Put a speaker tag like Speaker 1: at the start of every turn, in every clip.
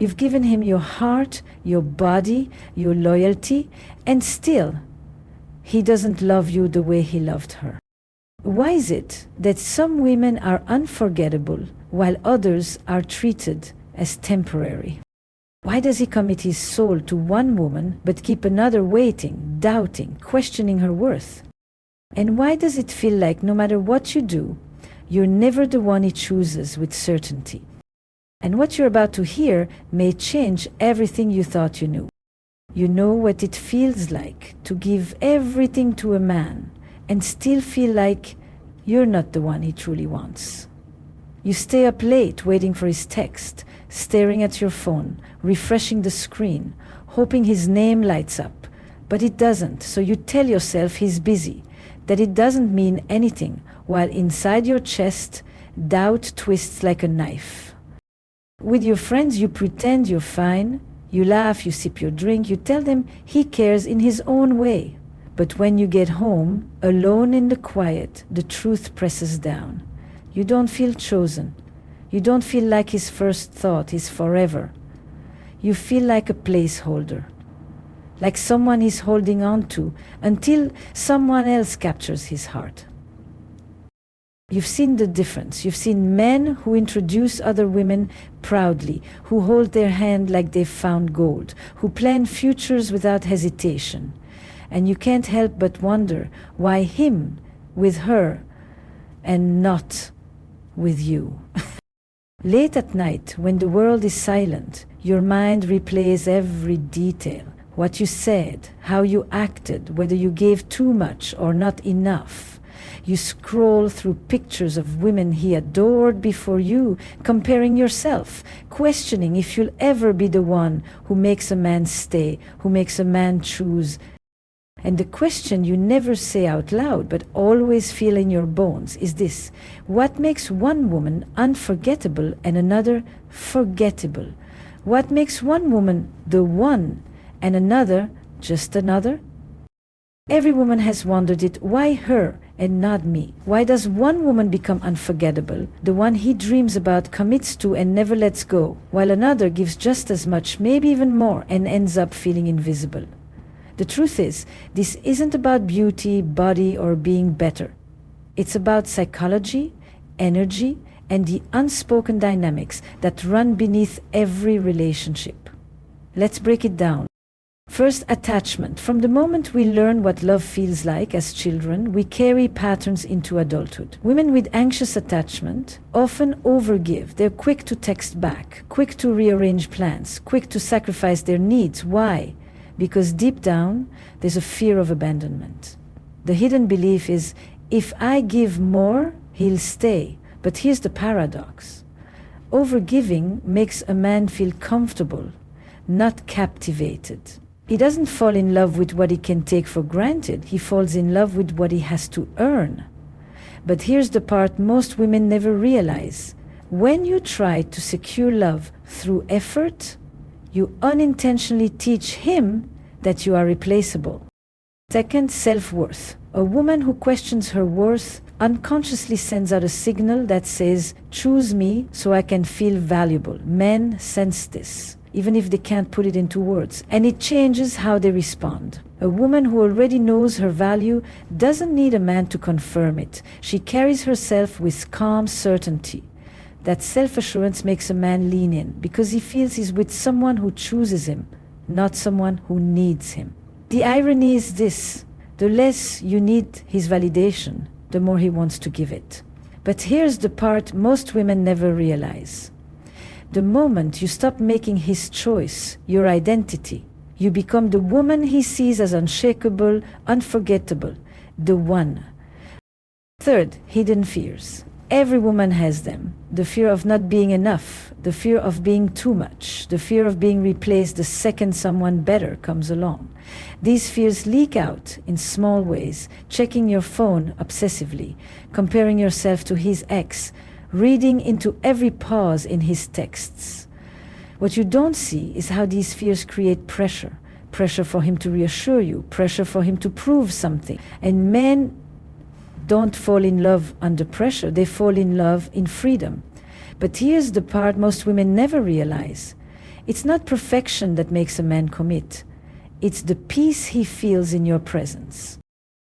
Speaker 1: You've given him your heart, your body, your loyalty, and still, he doesn't love you the way he loved her. Why is it that some women are unforgettable while others are treated as temporary? Why does he commit his soul to one woman but keep another waiting, doubting, questioning her worth? And why does it feel like no matter what you do, you're never the one he chooses with certainty? And what you're about to hear may change everything you thought you knew. You know what it feels like to give everything to a man and still feel like you're not the one he truly wants. You stay up late waiting for his text, staring at your phone, refreshing the screen, hoping his name lights up, but it doesn't, so you tell yourself he's busy, that it doesn't mean anything, while inside your chest, doubt twists like a knife. With your friends, you pretend you're fine, you laugh, you sip your drink, you tell them he cares in his own way. But when you get home, alone in the quiet, the truth presses down. You don't feel chosen. You don't feel like his first thought, his forever. You feel like a placeholder, like someone he's holding on to until someone else captures his heart. You've seen the difference. You've seen men who introduce other women proudly, who hold their hand like they've found gold, who plan futures without hesitation. And you can't help but wonder why him with her and not with you. Late at night, when the world is silent, your mind replays every detail. What you said, how you acted, whether you gave too much or not enough. You scroll through pictures of women he adored before you, comparing yourself, questioning if you'll ever be the one who makes a man stay, who makes a man choose. And the question you never say out loud but always feel in your bones is this: what makes one woman unforgettable and another forgettable? What makes one woman the one and another just another? Every woman has wondered it. Why her and not me? Why does one woman become unforgettable, the one he dreams about, commits to and never lets go, while another gives just as much, maybe even more, and ends up feeling invisible? The truth is, this isn't about beauty, body, or being better. It's about psychology, energy, and the unspoken dynamics that run beneath every relationship. Let's break it down. First, attachment. From the moment we learn what love feels like as children, we carry patterns into adulthood. Women with anxious attachment often overgive. They're quick to text back, quick to rearrange plans, quick to sacrifice their needs. Why? Because deep down, there's a fear of abandonment. The hidden belief is, if I give more, he'll stay. But here's the paradox. Overgiving makes a man feel comfortable, not captivated. He doesn't fall in love with what he can take for granted. He falls in love with what he has to earn. But here's the part most women never realize. When you try to secure love through effort, you unintentionally teach him that you are replaceable. Second, self-worth. A woman who questions her worth unconsciously sends out a signal that says, choose me so I can feel valuable. Men sense this, even if they can't put it into words, and it changes how they respond. A woman who already knows her value doesn't need a man to confirm it. She carries herself with calm certainty. That self-assurance makes a man lean in because he feels he's with someone who chooses him, not someone who needs him. The irony is this: the less you need his validation, the more he wants to give it. But here's the part most women never realize. The moment you stop making his choice your identity, you become the woman he sees as unshakable, unforgettable, the one. Third, hidden fears. Every woman has them. The fear of not being enough, the fear of being too much, the fear of being replaced the second someone better comes along. These fears leak out in small ways: checking your phone obsessively, comparing yourself to his ex, reading into every pause in his texts. What you don't see is how these fears create pressure. Pressure for him to reassure you, pressure for him to prove something. And men don't fall in love under pressure, they fall in love in freedom. But here's the part most women never realize. It's not perfection that makes a man commit. It's the peace he feels in your presence.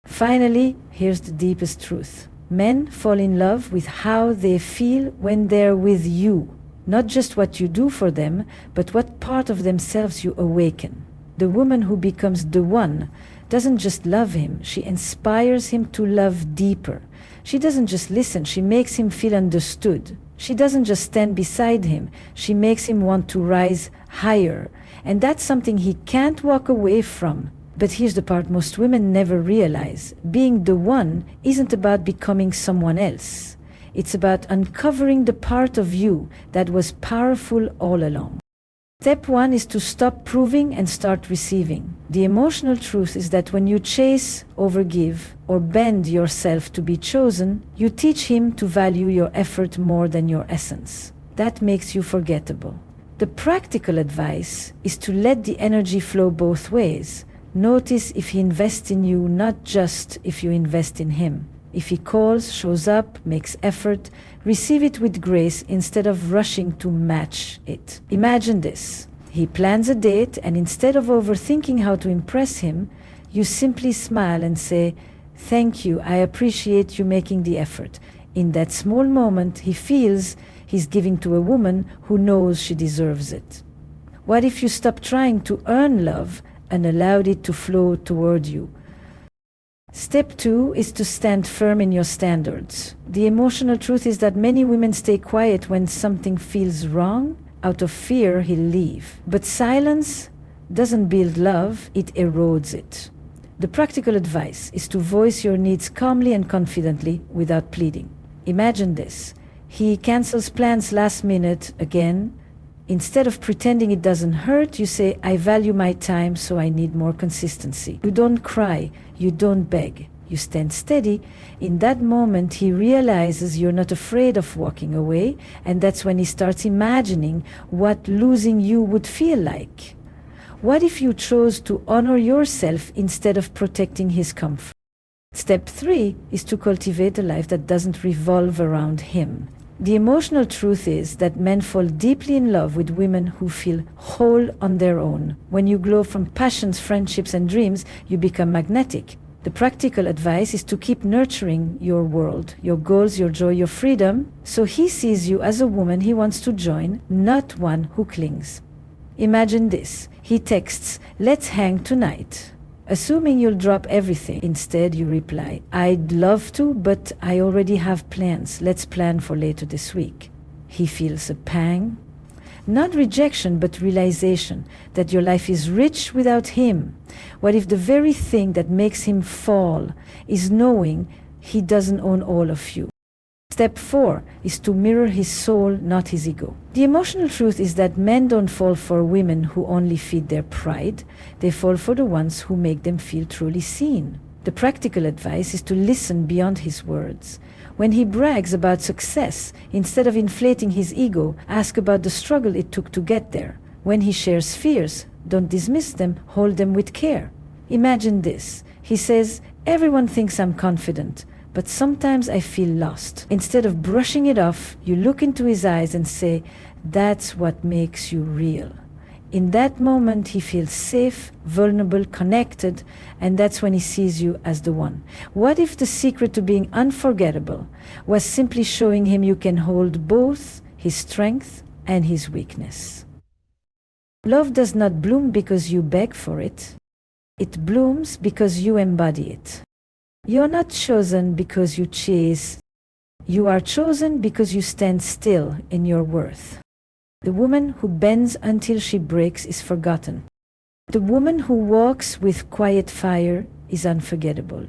Speaker 1: Finally, here's the deepest truth. Men fall in love with how they feel when they're with you. Not just what you do for them, but what part of themselves you awaken. The woman who becomes the one doesn't just love him, she inspires him to love deeper. She doesn't just listen, she makes him feel understood. She doesn't just stand beside him, she makes him want to rise higher. And that's something he can't walk away from. But here's the part most women never realize. Being the one isn't about becoming someone else. It's about uncovering the part of you that was powerful all along. Step 1 is to stop proving and start receiving. The emotional truth is that when you chase, overgive, or bend yourself to be chosen, you teach him to value your effort more than your essence. That makes you forgettable. The practical advice is to let the energy flow both ways. Notice if he invests in you, not just if you invest in him. If he calls, shows up, makes effort, receive it with grace instead of rushing to match it. Imagine this. He plans a date, and instead of overthinking how to impress him, you simply smile and say, "Thank you, I appreciate you making the effort." In that small moment, he feels he's giving to a woman who knows she deserves it. What if you stop trying to earn love and allowed it to flow toward you? Step 2 is to stand firm in your standards. The emotional truth is that many women stay quiet when something feels wrong. Out of fear, he'll leave. But silence doesn't build love, it erodes it. The practical advice is to voice your needs calmly and confidently without pleading. Imagine this. He cancels plans last minute again. Instead of pretending it doesn't hurt, you say, "I value my time, so I need more consistency." You don't cry, you don't beg, you stand steady. In that moment, he realizes you're not afraid of walking away, and that's when he starts imagining what losing you would feel like. What if you chose to honor yourself instead of protecting his comfort? Step 3 is to cultivate a life that doesn't revolve around him. The emotional truth is that men fall deeply in love with women who feel whole on their own. When you glow from passions, friendships, and dreams, you become magnetic. The practical advice is to keep nurturing your world, your goals, your joy, your freedom, so he sees you as a woman he wants to join, not one who clings. Imagine this. He texts, "Let's hang tonight." Assuming you'll drop everything. Instead, you reply, "I'd love to, but I already have plans. Let's plan for later this week." He feels a pang. Not rejection, but realization that your life is rich without him. What if the very thing that makes him fall is knowing he doesn't own all of you? Step 4 is to mirror his soul, not his ego. The emotional truth is that men don't fall for women who only feed their pride. They fall for the ones who make them feel truly seen. The practical advice is to listen beyond his words. When he brags about success, instead of inflating his ego, ask about the struggle it took to get there. When he shares fears, don't dismiss them, hold them with care. Imagine this. He says, "Everyone thinks I'm confident, but sometimes I feel lost." Instead of brushing it off, you look into his eyes and say, "That's what makes you real." In that moment, he feels safe, vulnerable, connected, and that's when he sees you as the one. What if the secret to being unforgettable was simply showing him you can hold both his strength and his weakness? Love does not bloom because you beg for it. It blooms because you embody it. You're not chosen because you chase. You are chosen because you stand still in your worth. The woman who bends until she breaks is forgotten. The woman who walks with quiet fire is unforgettable.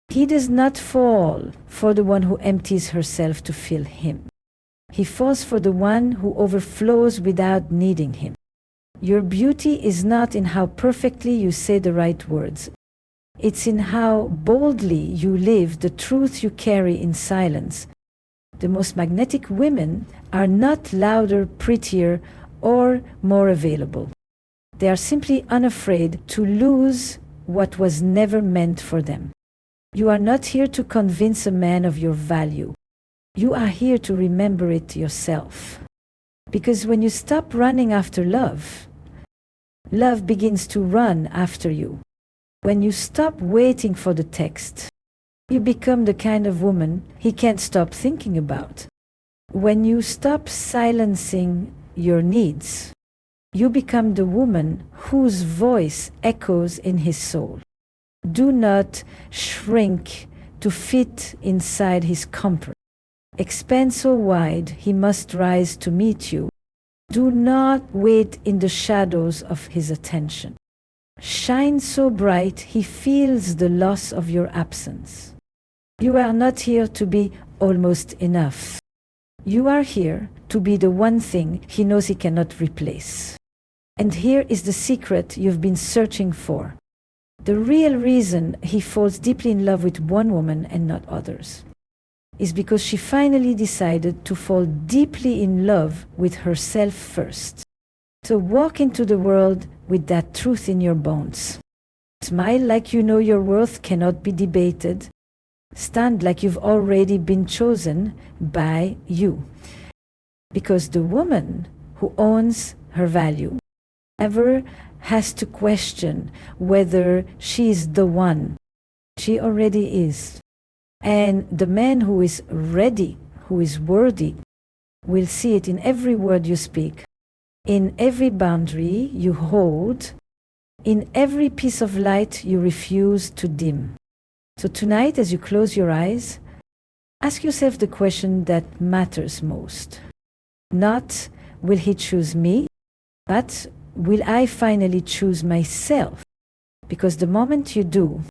Speaker 1: He does not fall for the one who empties herself to fill him. He falls for the one who overflows without needing him. Your beauty is not in how perfectly you say the right words. It's in how boldly you live the truth you carry in silence. The most magnetic women are not louder, prettier, or more available. They are simply unafraid to lose what was never meant for them. You are not here to convince a man of your value. You are here to remember it yourself. Because when you stop running after love, love begins to run after you. When you stop waiting for the text, you become the kind of woman he can't stop thinking about. When you stop silencing your needs, you become the woman whose voice echoes in his soul. Do not shrink to fit inside his comfort. Expand so wide he must rise to meet you. Do not wait in the shadows of his attention. Shine so bright he feels the loss of your absence. You are not here to be almost enough. You are here to be the one thing he knows he cannot replace. And here is the secret you've been searching for. The real reason he falls deeply in love with one woman and not others is because she finally decided to fall deeply in love with herself first. So walk into the world with that truth in your bones. Smile like you know your worth cannot be debated. Stand like you've already been chosen by you. Because the woman who owns her value never has to question whether she is the one. She already is. And the man who is ready, who is worthy, will see it in every word you speak, in every boundary you hold, in every piece of light you refuse to dim. So tonight, as you close your eyes, ask yourself the question that matters most. Not, will he choose me? But, will I finally choose myself? Because the moment you do,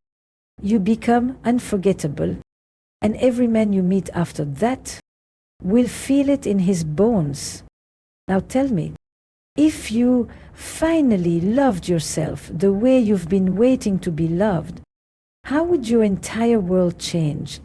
Speaker 1: you become unforgettable, and every man you meet after that will feel it in his bones. Now tell me, if you finally loved yourself the way you've been waiting to be loved, how would your entire world change?